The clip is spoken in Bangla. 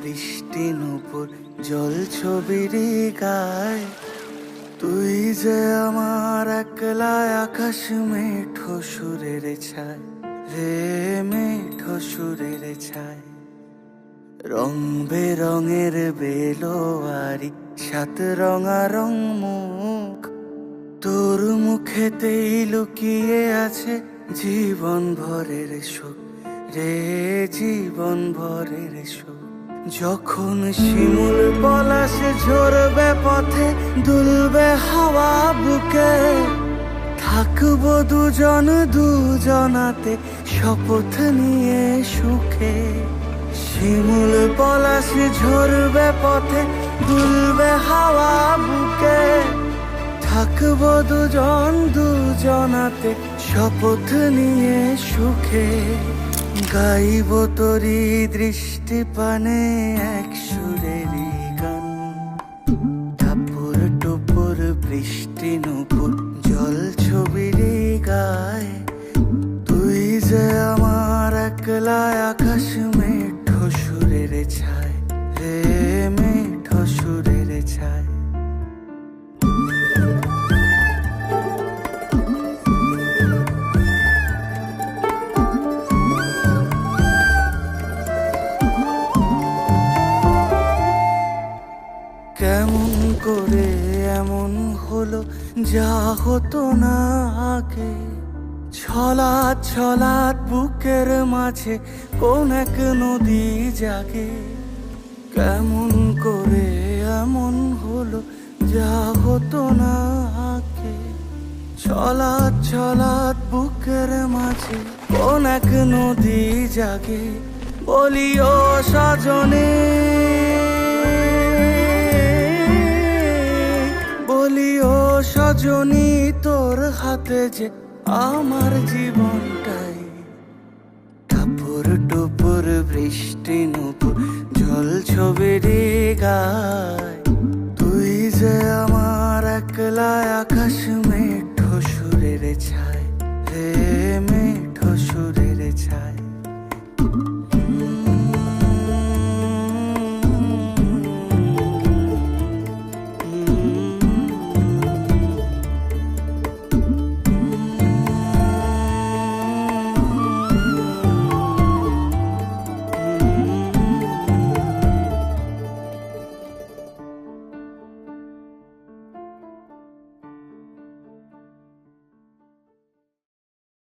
বৃষ্টি নুপুর জল ছবির গায়। তুই যে আমার একলা আকাশ মেঠো সুরের ছায় রে, মেঠো সুরের ছায়। রং বেরঙের বেলোয়ারি সাত রঙারং মুখ, তোর মুখেতেই লুকিয়ে আছে জীবন ভরের সুখ রে, জীবন ভরের সুখ। যখন শিমুল পলাশ ঝরবে পথে, দুলবে হাওয়া বুকে, থাকবো দুজন দুজনাতে শপথ নিয়ে সুখে। শিমুল পলাশ ঝরবে পথে, দুলবে হাওয়া বুকে, থাকবো দুজন দুজনাতে শপথ নিয়ে সুখে। গাইব তোরি দৃষ্টি পানে এক সুরেরই গান। টাপুর টুপুর বৃষ্টি নুপুর জল ছবির গায়। তুই যে আমার একলা আকাশ মেঠো সুরের ছায় রে, মেঠো সুরের ছায়। কেমন করে এমন হলো যা হতো না আগে, ছলাৎ ছলাৎ বুকের মাঝে কোন এক নদী জাগে। কেমন করে এমন হলো যা হতো না আগে, ছলাৎ ছলাৎ বুকের মাঝে কোন এক নদী জাগে। বলিও সজনে, বলিও সজনী, তোর হাতে যে আমার জীবনটাই। টাপুর টুপুর বৃষ্টি নুপুর জল ছবির গায়।